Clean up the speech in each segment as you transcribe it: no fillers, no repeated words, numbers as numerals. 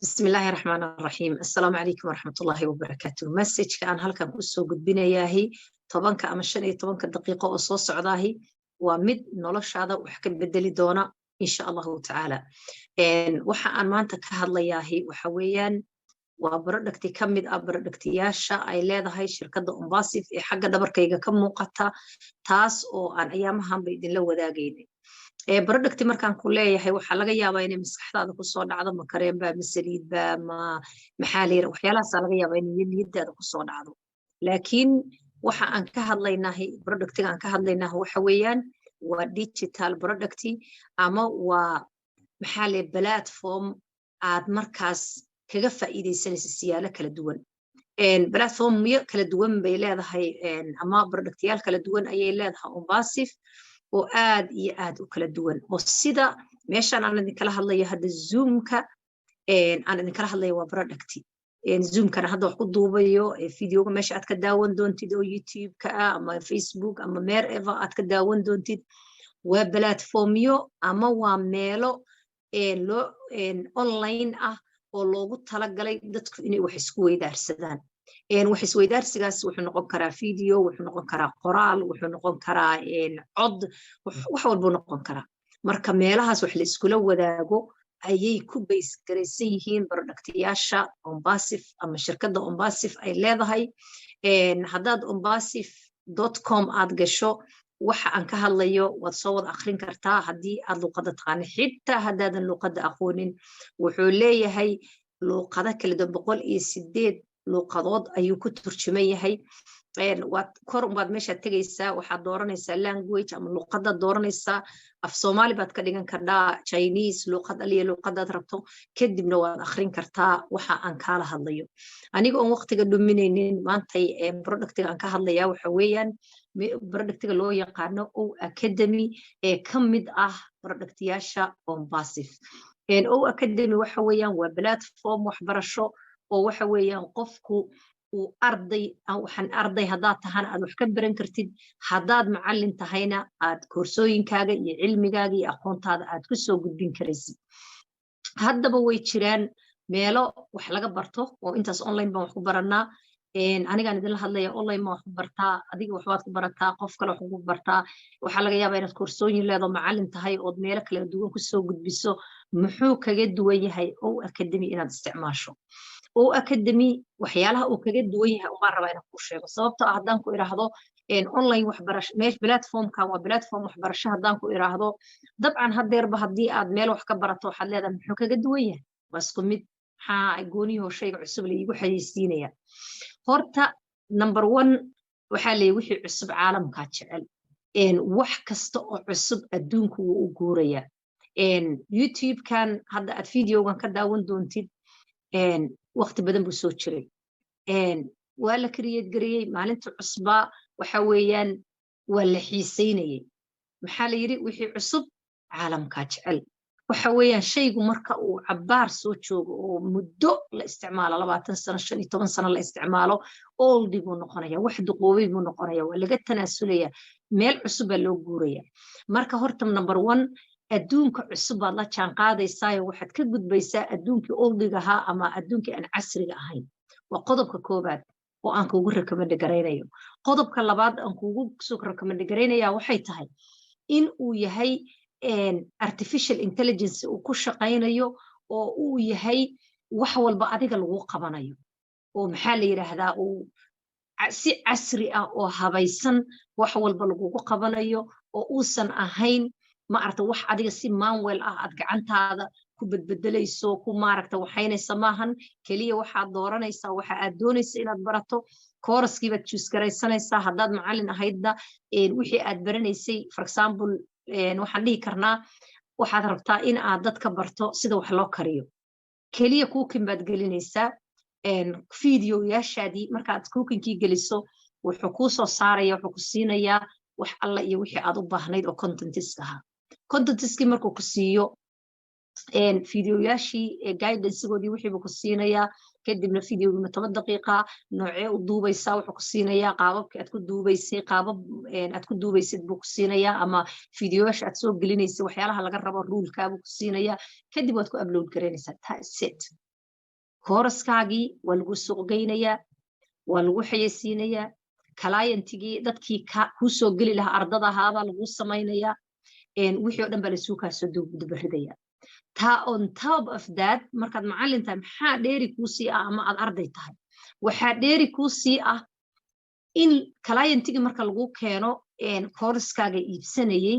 بسم الله الرحمن الرحيم السلام عليكم ورحمة الله وبركاته مسج كان هلكن كسو gudbinayahay 10 ama 15 daqiiqo oo soo socdaahi waa mid noloshaada wax ka bedeli doona insha Allah ta'ala waxa aan maanta ka hadlayahay waxa weeyaan waa product ka mid ah productyaasha ay leedahay shirkadda Umbasif ee xagga dhabarkayga ka muuqata taas oo aan ayaamahan bay idin la wadaagaynay product markaan ku leeyahay waxa laga yaabaa inay maskaxdaada ku soo dhacdo ma kareen baa misaliid baa maxaa la yiraahdaa waxyaalahaas laga yaabaa inay niyadaada ku soo dhacdo laakiin waxa aan ka hadlaynahay productiga aan ka hadlaynahay waxa weeyaan waa digital product ama waa maxaa la platform aad markaas kaga faa'iideysanaysa siyaalo kala duwan platform kala duwan bay leedahay ama productyaal kala duwan ayay leedahay Umbasif oo aad iyo aad u kala duwan oo sida meeshan aan idin kala hadlayo hadda zoomka aan idin kala hadlayo waa product zoomkana hadda wax ku duubayo videoga meesha aad ka daawan doontid oo youtube-ka ama facebook ama wherever aad ka daawan doontid waa platformyo ama waa meelo loo online ah oo loogu talagalay dadku inay wax isku weydaarsadaan wax isweydaarsigaas wuxuu noqon karaa video wuxuu noqon karaa qoraal wuxuu noqon karaa cod wax walba noqon karaa marka meelahaas wax la iskula wadaago ayay ku base garaysan yihiin productyaasha Umbasif ama shirkadda Umbasif ay leedahay haddaad umbasif.com aad gasho waxa aan ka hadlayo waad soo wada akhrin kartaa haddii aad luqadda taqaan xitaa haddaadan luqadda aqoonin wuxuu leeyahay luqado kala duwan 108 luqadood ayuu ku turjuman yahay waad kor baad meesha tagaysaa waxaad dooranaysaa language ama luqadda dooranaysaa af Soomaali baad ka dhigan kartaa Chinese luqad aliya luqadaad rabto kadibna waad akhrin kartaa waxa aan kala hadlayo aniga oo waqtiga dhuminaynin maantay productiga aan ka hadlayaa waxa weeyaan productiga loo yaqaano O Academy ee ka mid ah productyaasha Umbasif O Academy waxa weeyaan waa platform waxbarasho oo waxa weeyaan qofku uu arday haddaad tahana aad wax ka baran kartid haddaad macallin tahayna aad koorsooyinkaaga iyo cilmigaaga iyo aqoontaada aad ku soo gudbin karaysid haddaba way jiraan meelo wax laga barto oo intaas online baan wax ku baranaa anigaan idinla hadlaya online ma wax ku bartaa adiga waxbaad ku barataa qof kale wax ku bartaa waxaa laga yaabaa inaad koorsooyin leedo macallin tahay ood meelo kala duwan ku soo gudbiso muxuu kaga duwan yahay O Academy inaad isticmaasho O Academy waxyaalaha uu kaga duwan yahay uma raba inaan ku sheego sababtoo ah haddaan ku iraahdo online waxbarasho meesh platformkan waa platform waxbarasho haddaan ku iraahdo dabcan hadeerba haddii aad meel wax ka barato waxaad leedahay muxuu kaga duwan yahay waa isku mid maxaa gooniyo shayga cusub la iigu xayeysiinaya horta number 1 waxaa leeyahay wixii cusub caalamka jecel wax kasta oo cusub adduunku wuu u guuraya youtube-kan hadda aad videogan ka daawan doontid waqti badan buu soo jiray waa la create gariyay maalinta cusba waxa weeyaan waa la xiiseynayay maxaa la yiri wixii cusub caalamka jecel waxa weeyaan shaygu marka uu cabaar soo joogo oo muddo la isticmaalo 20 sano 15 sano la isticmaalo old buu noqonaya wax duqoobay buu noqonaya waa laga tanaasulaya meel cusub baa loo guuraya marka horta number 1 adduunka cusub baad la jaan qaadaysaa waxaad ka gudbaysaa adduunkii oldiga ahaa ama adduunkii aan casriga ahayn waa qodobka koobaad oo aan kuugu recommend gareynayo qodobka labaad aan kuugu soo recommend gareynaya waxay tahay in uu yahay artificial intelligence uu ku shaqaynayo oo uu yahay wax walba adiga lagu qabanayo oo maxaa la yiraahdaa uu si casri ah oo habaysan wax walba lagu qabanayo oo uusan ahayn ma aragta wax adiga si manual ah aad gacantaada ku bedbedelayso ku maaragta waxaynaysa maahan kaliya waxaad dooranaysaa waxa aad doonaysaa inaad barato course-kii baad choose garaysanaysaa haddaad macallin ahaydna wixii aad baranaysay for example waxaan dhihi karnaa waxaad rabtaa in aad dadka barto sida wax loo kariyo kaliya cooking baad gelinaysaa videoyaashaadii markaad cookingkii geliso wuxuu kuu soo saaraya wuxuu ku siinayaa wax alla iyo wixii aad u baahnayd oo contentiska ahaa contentiskii markuu ku siiyo videoyaashii guidance-goodii wixii buu ku siinayaa kadibna videogii 10 daqiiqa noocee u duubaysaa wuxuu ku siinayaa qaababkii aad ku duubaysay qaabab aad ku duubaysid buu ku siinayaa ama videoyaasha aad soo gelinaysay waxyaalaha laga rabo rule-ka buu ku siinayaa kadib waad ku upload gareynaysaa set kooraskaagii waa lagu suuq geynayaa waa lagu xayeysiinayaa clientigii dadkii ku soo geli lahaa ardada ahaabaa lagu samaynayaa wixii oo dhan baa lasuu kaasoo dubaridaya taa on top of that markaad macallin tahay maxaa dheeri kuu sii ah ama aad arday tahay waxaa dheeri kuu sii ah in clientigii marka lagu keeno kooraskaaga iibsanayay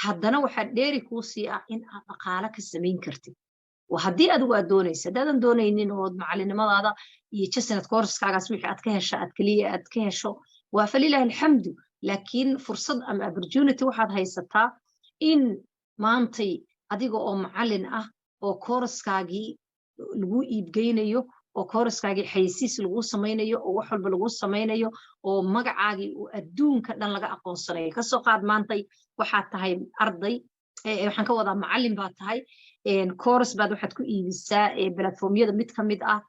haddana waxaa dheeri kuu sii ah in aad dhaqaale ka samayn kartid haddii adigu aad doonaysa haddaadan doonaynin oo macallinimadaada iyo jasnad kooraskaagaas wixii aad ka hesha aad keliya aad ka hesho waa falilaahi alxamdu laakiin fursad ama opportunity waxaad haysataa in maantay adiga oo macallin ah oo kooraskaagii lagu iibgeynayo oo kooraskaagii xayeysiis lagu samaynayo oo wax walba lagu samaynayo oo magacaagii uu adduunka dhan laga aqoonsanayo kasoo qaad maantay waxaad tahay arday waxaan ka wadaa macallin baad tahay kooras baad waxaad ku iibisaa platformyada mid ka mid ah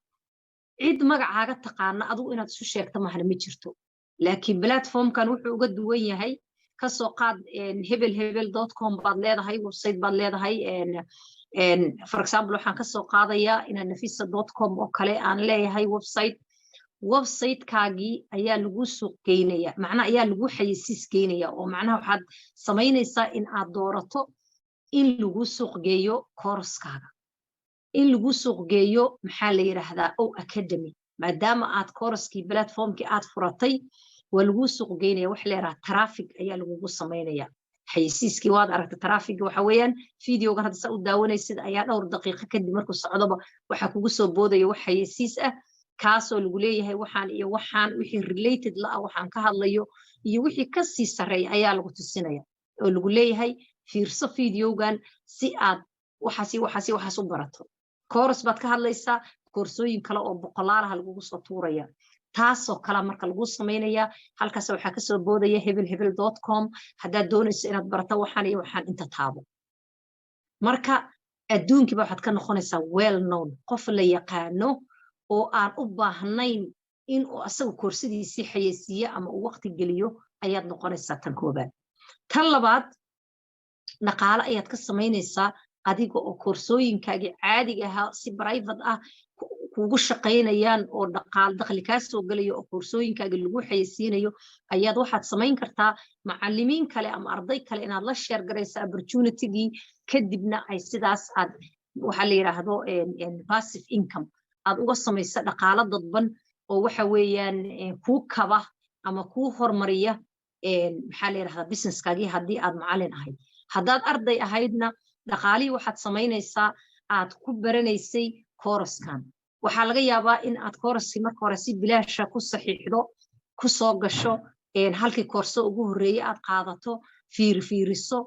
cid magacaaga taqaana adigu inaad isu sheegto mahna ma jirto laakiin platformkan wuxuu uga duwan yahay kasoo qaad hebel.com baad leedahay website baad leedahay for example waxaan kasoo qaadayaa inaan nafisa.com oo kale aan leeyahay websitekaagii ayaa lagu suuq geynaya macnaha ayaa lagu xayeysiis geynaya oo macnaha waxaad samaynaysaa in aad doorato in lagu suuq geeyo kooraskaaga in lagu suuq geeyo maxaa la yiraahdaa academy maadaama aad kooraskii platformkii aad furatay waa lagu suuq geynaya wax leeyahay traffic ayaa lagu sameynaya xayeysiiskii waad aragtay traffic waxa weeyaan videoga hadda sa u daawanaysid ayaa dhowr daqiiqo kadib markuu socdoba waxa kugu soo boodaya wax xayeysiis ah kaasoo lagu leeyahay waxaan iyo waxaan wixii related la ah waxaan ka hadlayo iyo wixii ka sii sareeya ayaa lagu tusinaya oo lagu leeyahay fiirso videogan si aad waxaas u barato kooras baad ka hadlaysaa koorsooyin kale oo boqolaalaha lagugu soo tuuraya taasoo kale marka lagu samaynaya halkaas waxaa ka soo boodaya hebel.com haddaad doonayso inaad barato waxaan iyo waxaan inta taabo marka adduunkiiba waxaad ka noqonaysaa well known qof la yaqaano oo aan u baahnayn in uu asagu koorsadiisii xayeysiiyo ama uu waqti geliyo ayaad noqonaysaa tan koobaad tan labaad dhaqaale ayaad ka samaynaysaa adiga oo koorsooyinkaagii caadiga ahaa si private ah kugu shaqaynayaan oo dakhli kaa soo gelayo oo koorsooyinkaaga lagu xayeysiinayo ayaad waxaad samayn kartaa macallimiin kale ama arday kale inaad la sheer garaysa opportunitygii kadibna ay sidaas aad waxaa la yiraahdo passive income aad uga samaysa dhaqaale dadban oo waxa weeyaan kuu kaba ama kuu hormariya maxaa la yiraahdaa businesskaagii haddii aad macallin ahayd haddaad arday ahaydna dhaqaalihii waxaad samaynaysaa aad ku baranaysay kooraskan waxaa laga yaabaa in aad kooraskii marka hore si bilaasha ku saxiixdo ku soo gasho halkii koorso ugu horreeye aad qaadato fiiriso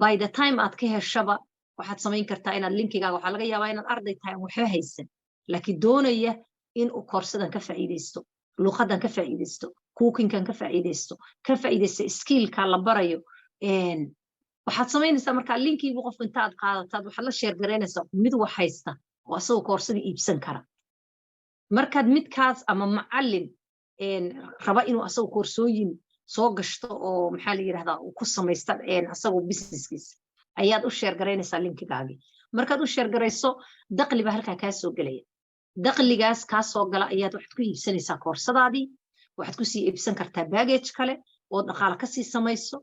by the time aad ka heshaba waxaad samayn kartaa inaad linkigaaga waxaa laga yaabaa inaad arday tahay aan waxba haysan laakiin doonaya in uu koorsadan ka faa'iidaysto luqadan ka faa'iidaysto cookingkan ka faa'iidaysto skillka la barayo waxaad samaynaysaa markaa linkiibu qof intaad qaadataad waxaad la sheer garaynaysaa mid wax haysta oo asagoo koorsadii iibsan kara markaad midkaas ama macallin raba inuu asagoo koorsooyin soo gashto oo maxaa la yiraahdaa uu ku samaysta asagoo businesskiisa ayaad u sheer garaynaysaa linkigaagii markaad u sheer garayso dakhli baa halkaa kaa soo gelaya dakhligaas kaa soo gala ayaad waxaad ku iibsanaysaa koorsadaadii waxaad ku sii iibsan kartaa baggage kale oo dhaqaale ka sii samayso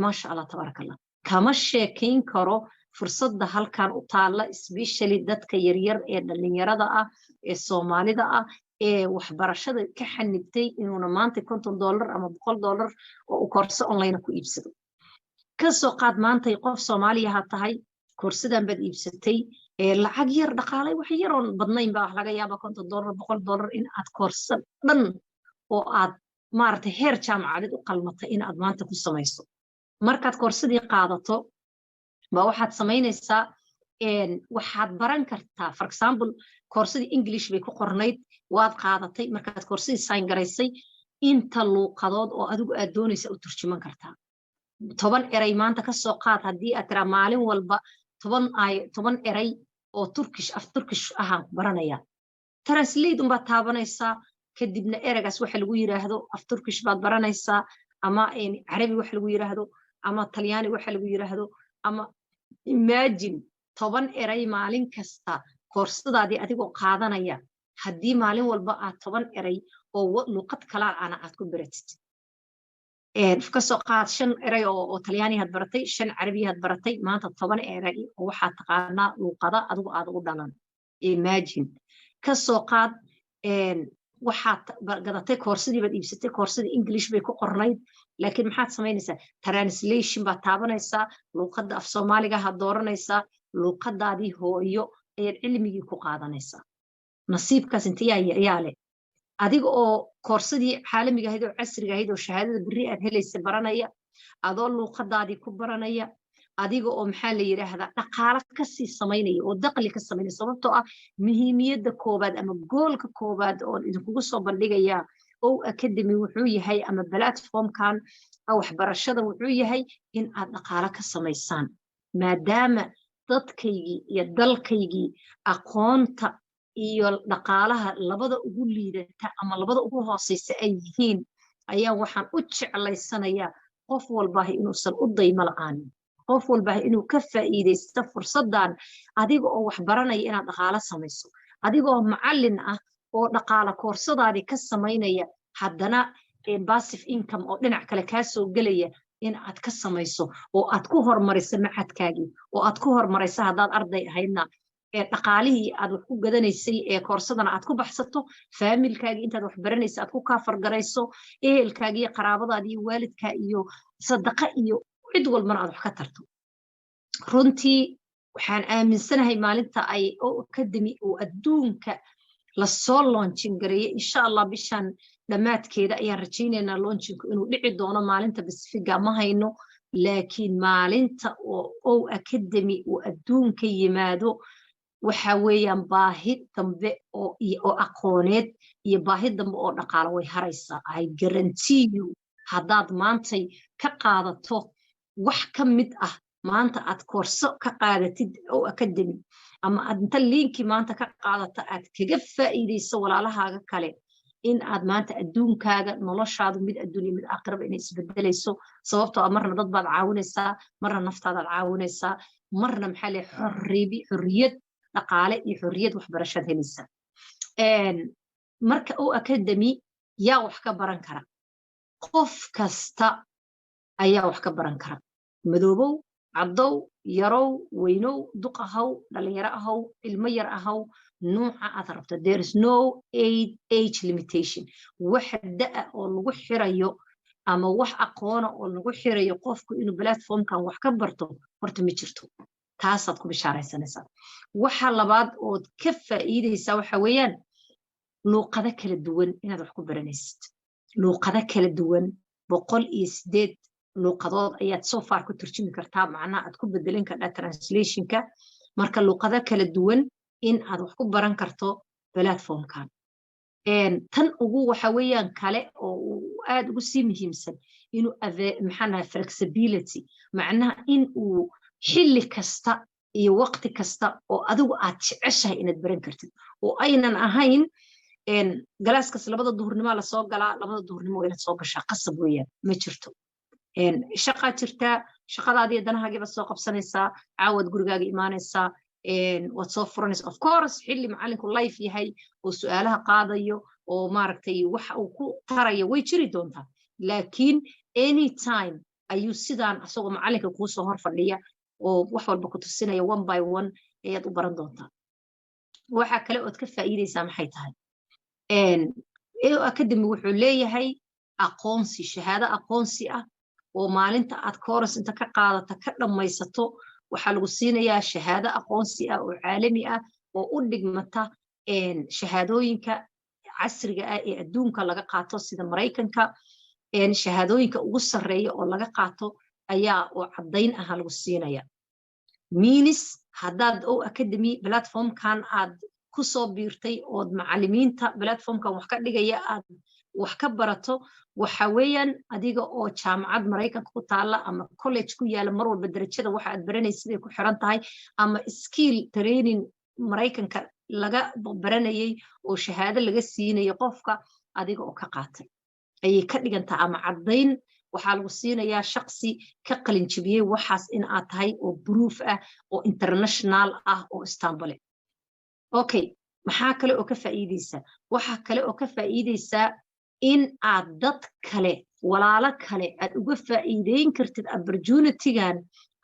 maasha allah tabaaraka allah kama sheekayn karo fursadda halkan u taalla especially dadka yaryar ee dhalinyarada ah ee soomaalida ah ee waxbarashada ka xanibtay inuuna maanta $50 ama $100 oo uu koorso online ku iibsado kasoo qaad maantay qof Soomaaliya ha tahay koorsadan baad iibsatay lacag yar dhaqaalay wax yar oo badnayn baa laga yaabaa $50 $100 in aad koorso dhan oo aad maartay heer jaamacadeed u qalmatay in aad maanta ku samayso markaad koorsadii qaadato ba waxaad samaynaysaa waxaad baran kartaa for example koorsadii English bay ku qornayd waad qaadatay markaad koorsadii sign garaysay inta luuqadood oo adigu aad doonaysa u turjuman kartaa 10 eray maanta ka soo qaad haddii aad tiraa maalin walba 10 eray oo Turkish ahaan baranaya translate umbaad taabanaysaa kadibna eragaas waxa lagu yiraahdo af Turkish baad baranaysaa ama Carabi waxa lagu yiraahdo ama Talyaani waxa lagu yiraahdo ama imagine 10 eray maalin kasta koorsadaadii adigoo qaadanaya haddii maalin walba aad 10 eray oo luqad kala aad ku baratid kasoo qaad 5 eray oo talyaani had baratay 5 carabi had baratay maanta 10 eray oo waxaad taqaanaa luqada adigu aad ugu dhalan imagine kasoo qaad waxaad gadatay koorsadii baad iibsatay koorsadii English bay ku qornayd laakiin maxaad samaynaysaa translation baad taabanaysaa luqadda af Soomaaliga ha dooranaysaa luqadaadii hooyo ayaad cilmigii ku qaadanaysaa nasiibkaas inta yaa leh adiga oo koorsadii caalamiga ahayd oo casriga ahayd oo shahaadada bari aad helaysa baranaya adoo luqadaadii ku baranaya adiga oo maxaa la yiraahdaa dhaqaale ka sii samaynaya oo dakhli ka samaynaya sababtoo ah muhiimiyadda koobaad ama goolka koobaad oo idinkugu soo bandhigaya oo academy wuxuu yahay ama platformkan waxbarashada wuxuu yahay in aad dhaqaale ka samaysaan maadaama dadkaygii iyo dalkaygii aqoonta iyo dhaqaalaha labada ugu liidata ama labada ugu hooseysa ay yihiin ayaa waxaan u jeclaysanayaa qof walba inuusan u daymo la'aanin qof walba inuu ka faa'iideysto fursadan adiga oo wax baranaya inaad dhaqaale samayso adiga oo macallin ah oo dhaqaale koorsadaadii ka samaynaya haddana passive income oo dhinac kale kaa soo gelaya in aad ka samayso oo aad ku hormariso macadkaagii oo aad ku hormarayso haddaad arday ahaydna dhaqaalihii aad wax ku gadanaysay koorsadana aad ku baxsato faamilkaagii intaad wax baranaysa aad ku kaafargarayso ehelkaagii iyo qaraabadaadii iyo waalidkaa iyo sadaqa iyo cid walbana aad wax ka tarto runtii waxaan aaminsanahay maalinta ay academy oo adduunka lasoo launching gareeyay insha Allah bishan dhamaadkeeda ayaan rajaynaynaa launchinku inuu dhici doono maalinta Pacifica ma hayno laakiin maalinta oo academy oo adduunka yimaado waxa weeyaan baahi dambe oo aqooneed iyo baahi dambe oo dhaqaale way haraysaa I guarantee you haddaad maantay ka qaadato wax ka mid ah maanta aad koorso ka qaadatid oo academy ama aad inta linki maanta ka qaadata aad kaga faa'iideyso walaalahaaga kale in aad maanta adduunkaaga noloshaadu mid adduun mid aakhiraba inay isbedelayso sababtoo ah marna dad baad caawinaysaa marna naftaada caawinaysaa marna maxaa leh xorriyad dhaqaale iyo xorriyad waxbarashad helaysa marka oo academy yaa wax ka baran kara qof kasta ayaa wax ka baran kara madoobow caddow yarow weynow duq ahaw dhalinyaro ahaw ilmo yar ahaw nuuca aad rabto there is no age limitation wax da'a oo lagu xirayo ama wax aqoona oo lagu xirayo qofku inuu platformkan wax ka barto horta ma jirto taasaad ku bishaaraysanaysaa waxa labaad ood ka faa'iideysaa waxa weeyaan luqado kala duwan inaad wax ku baranaysid luqado kala duwan 108 luqadood ayaad so far ku turjumi kartaa macnaha aad ku bedelin kartaa translationka marka luqado kala duwan in aad wax ku baran karto platformkan tan ugu waxa weeyaan kale oo aad ugu sii muhiimsan inuu maxaa flexibility macnaha in uu xilli kasta iyo waqti kasta oo adigu aad jeceshahay inaad baran kartid oo aynan ahayn galaaskaas 2 duhurnimo la soo galaa 2 duhurnimo inaad soo gashaa qasab weeyaan ma jirto shaqa jirtaa shaqadaadii danahaagiiba soo qabsanaysaa caawad gurigaaga imaanaysaa waad soo furanaysaa of course xilli macallinku life yahay oo su'aalaha qaadayo oo maaragtay waxa uu ku tarayo way jiri doontaa laakiin anytime ayuu sidaan asagoo macallinka kuu soo hor fadhiya oo wax walba ku tusinaya 1 by 1 ayaad u baran doontaa waxa kale oo ka faa'iideysaa maxay tahay academy wuxuu leeyahay aqoonsi shahaado aqoonsi ah oo maalinta aad course inta ka qaadato ka dhamaysato waxa lagu siinayaa shahaado aqoonsi ah oo caalami ah oo u dhigmata shahaadooyinka casriga ah ee adduunka laga qaato sida Mareykanka shahaadooyinka ugu sareeya oo laga qaato ayaa oo cadayn ah lagu siinaya minis haddaad oo academy platformkan aad ku soo biirtay oo macallimiinta platformkan wax ka dhigaya aad wax ka barato waxa weeyaan adiga oo jaamacad Mareykanka ku taala ama college ku yaala mar walba darajada waxa aad baranaysid ay ku xiran tahay ama skill training Mareykanka laga baranayay oo shahaado laga siinayo qofka adiga oo ka qaatay ayay ka dhigantaa ama cadayn waxa lagu siinayaa shakhsi ka qalin jabiyay waxaas in aad tahay oo proof ah oo international ah oo istanbul okay maxaa kale oo ka faa'iideysa waxa kale oo ka faa'iideysa in aad dad kale walaalo kale aad uga faa'iideyn kartid opportunity-gan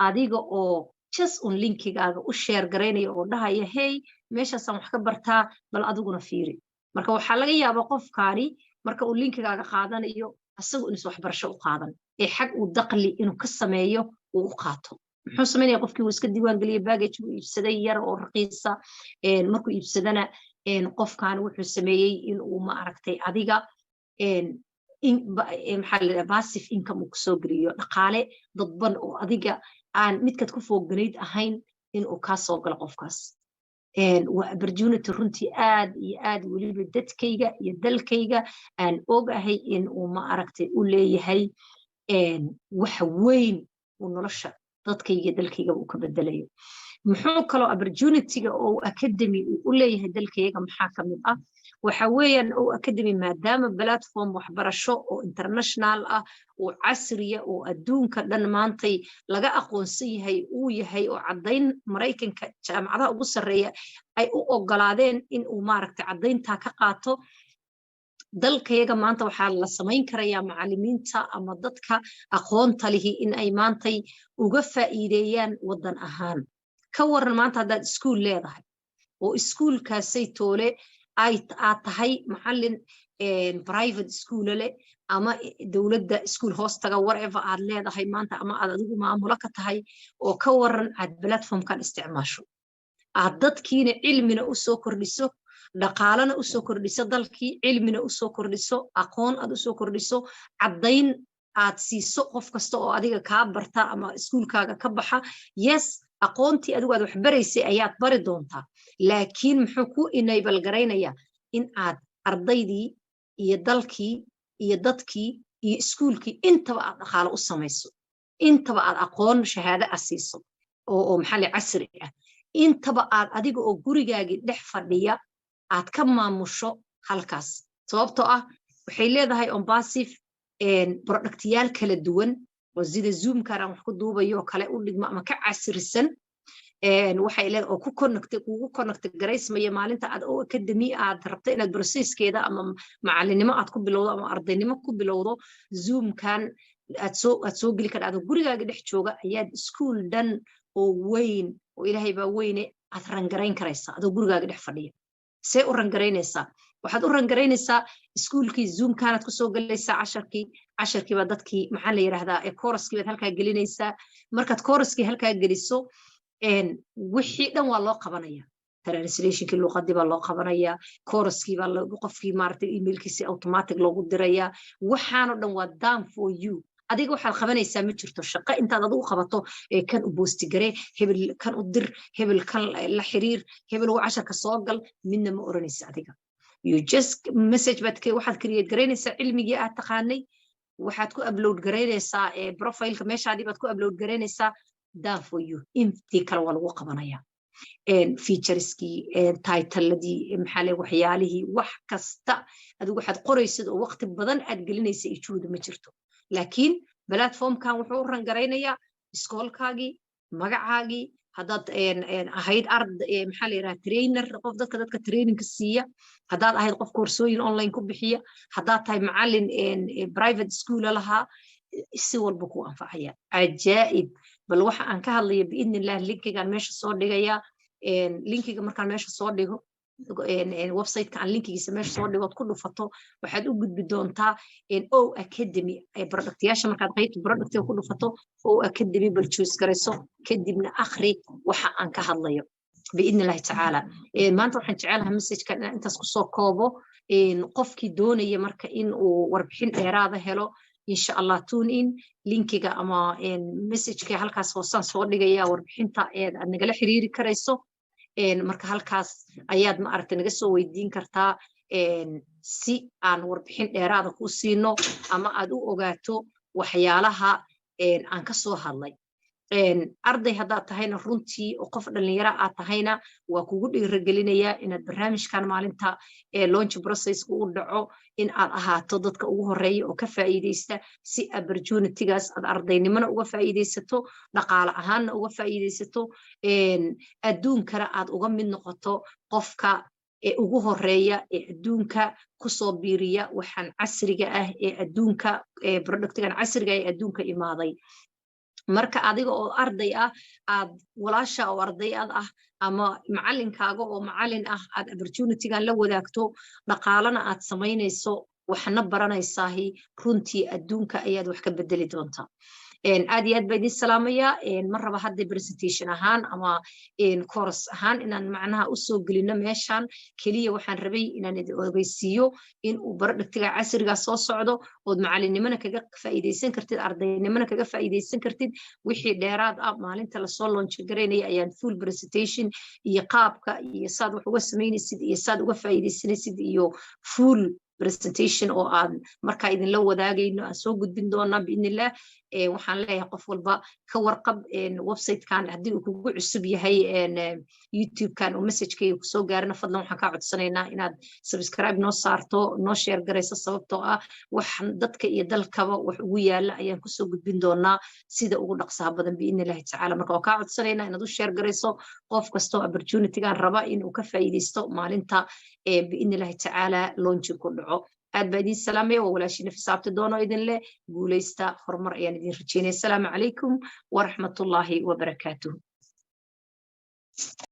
adiga oo just un linkigaaga u share garaynaya oo dhahaya hey meeshaasaan wax ka bartaa bal adiguna fiiri marka waxaa laga yaabaa qofkaani marka uu linkigaaga qaadanayo asagu inuusan waxbarasho u qaadan ee xag uu daqli inuu ka sameeyo uu u qaato muxuu sameynaya qofkii uu iska diiwaan geliyay baggage uu iibsaday yar oo raqiisa markuu iibsadana qofkan wuxuu sameeyey in uu ma aragtay adiga maxaa la dhahaa passive income uu kusoo geliyo dhaqaale dadban oo adiga aan midkaad ku fooganayd ahayn in uu kaa soo galo qofkaas waa opportunity runtii aad iyo aad weliba dadkayga iyo dalkayga aan ogahay in uu ma aragtay u leeyahay wax weyn uu nolosha dadkayga dalkayga uu ka bedelayo muxuu kaloo opportunity-ga oo academy uu u leeyahay dalkayga maxaa ka mid ah waxa weeyaan oo academy maadaama platform waxbarasho oo international ah oo casriya oo adduunka dhan maantay laga aqoonsan yahay uu yahay oo caddayn maraykanka jaamacadaha ugu sarreeya ay u ogolaadeen in uu maaragtay caddayntaa ka qaato dalkayaga maanta waxaa la samayn karayaa macallimiinta ama dadka aqoonta lihi in ay maantay uga faa'iideeyaan waddan ahaan ka waran maanta haddaad iskuul leedahay oo iskuulkaasay toole aad tahay macallin private school leh ama dowladda iskuul hoostaga whatever aad leedahay maanta ama aad adigu maamulo ka tahay oo ka waran aad platformkan isticmaasho aad dadkiina cilmina u soo kordhiso dhaqaalana u soo kordhiso dalkii cilmina u soo kordhiso aqoon aad u soo kordhiso caddayn aad siiso qof kasta oo adiga kaa barta ama iskuulkaaga ka baxa yes aqoontii adigu aad wax baraysay ayaad bari doontaa laakiin muxuu ku enable garaynayaa in aad ardaydii iyo dalkii iyo dadkii iyo iskuulkii intaba aad dhaqaalo u samayso intaba aad aqoon shahaado ah siiso oo maxalli casri ah intaba aad adiga oo gurigaagii dhex fadhiya aad ka maamusho halkaas sababtoo ah waxay leedahay on passive productyaal kala duwan oo sida zoomkan aan wax ku duubayo oo kale u dhigmo ama ka casrisan waxay leedahay oo kugu connect garaysmaya maalinta aad oo academy aad rabto inaad processkeeda ama macallinimo aad ku bilowdo ama ardaynimo ku bilowdo zoomkan aad soo geli kartaa adoo gurigaaga dhex jooga ayaad iskuul dhan oo weyn oo ilaahay baa weyne aad rangarayn karaysaa adoo gurigaaga dhex fadhiya see u rangaraynaysaa waxaad u rangaraynaysaa iskuulkii zoomkaanaad kusoo gelaysaa casharkii baa dadkii maxaa la yidhaahdaa kooraskii baad halkaa gelinaysaa markaad kooraskii halkaa geliso wixii dhan waa loo qabanaya translationkii luqadii baa loo qabanaya kooraskii baa qofkii maaragtay emailkiisi automatic loogu dirayaa waxaanoo dhan waa done for you adiga waxaad qabanaysaa ma jirto shaqo intaad adigu qabato kan u boostigare hebel kan u dir hebel kan la xiriir hebel uu casharka soo gal midna ma oranaysa adiga you just message waxaad create garaynaysaa cilmigii aad taqaanay waxaad ku upload garaynaysaa profileka meeshaadii baad ku upload garaynaysaa done for you intii kale waa lagu qabanaya featureskii titledii maxaa le waxyaalihii wax kasta adigu waxaad qoraysid oo waqti badan aad gelinaysa ijuuda ma jirto laakiin platformkan wuxuu u rangaraynayaa iskoolkaagii magacaagii haddaad ahayd maxaa la yidhaha trainer qof dadka trainingka siiya haddaad ahayd qof koorsooyin online ku bixiya haddaad tahay macallin private schoola lahaa si walba ku anfacaya cajaa'ib bal waxa aan ka hadlayo biidni illah linkigaan meesha soo dhigaya linkiga markaan meesha soo dhigo websiteka aan linkigiisa meesha soo dhigood ku dhufato waxaad u gudbi doontaa o academy productyaasha markaad qaybta productiga ku dhufato o academy bal choose garayso kadibna akhri waxa aan ka hadlayo biidni illahi tacaala maanta waxaan jecelahay messagekan inaan intaas kusoo koobo qofkii doonaya marka in uu warbixin dheeraada helo insha allah tune in linkiga ama messageka halkaas hoosaan soo dhigaya warbixinta aad nagala xiriiri karayso marka halkaas ayaad ma aragtay naga soo weydiin kartaa si aan warbixin dheeraada ku siino ama aad u ogaato waxyaalaha aan ka soo hadlay arday haddaad tahayna runtii oo qof dhalinyaro aad tahayna waa kugu dhiirigelinayaa inaad barnaamijkan maalinta launch processka u dhaco in aad ahaato dadka ugu horeeya oo ka faa'iideysta si opportunitygaas aad ardaynimona uga faa'iideysato dhaqaale ahaanna uga faa'iideysato adduunkana aad uga mid noqoto qofka ugu horeeya ee adduunka kusoo biiriya waxaan casriga ah ee adduunka productigan casriga ee adduunka imaaday marka adiga oo arday ah aad walaasha oo ardayad ah ama macallinkaaga oo macallin ah aad opportunitygan la wadaagto dhaqaalana aad samaynayso waxna baranaysaa runtii adduunka ayaad wax ka bedeli doontaa aad iyo aad baa idin salaamaya ma raba hadda presentation ahaan ama course ahaan inaan macnaha u soo gelino meeshan kaliya waxaan rabay inaan idin ogeysiiyo in uu baradhigtiga casriga soo socdo ood macallinimana kaga faa'iideysan kartid ardaynimana kaga faa'iideysan kartid wixii dheeraad ah maalinta la soo launch gareynaya ayaan full presentation iyo qaabka iyo saad wax uga sameynaysid iyo saad uga faa'iideysanaysid iyo full presentation oo aan markaa idinla wadaagayno aan soo gudbin doonaa biidnillah waxaan leeyahay qof walba ka warqab websitekan haddii uu kugu cusub yahay youtubekan oo messagekayga kusoo gaarina fadlan waxaan kaa codsanaynaa inaad subscribe noo saarto noo share garayso sababtoo ah wax dadka iyo dalkaba wax ugu yaala ayaan kusoo gudbin doonaa sida ugu dhaqsaha badan biidnillahi tacaala marka waan kaa codsanaynaa inaad u share garayso qof kastoo opportunitygan raba inuu ka faa'iideysto maalinta biidnillahi tacaala launching ku dhaco aad baa idin salaamaya waa walaashii nafis abti doono idin leh guulaysta horumar ayaan idin rajeynaya asalaamu calaykum waraxmatullaahi wabarakaatuh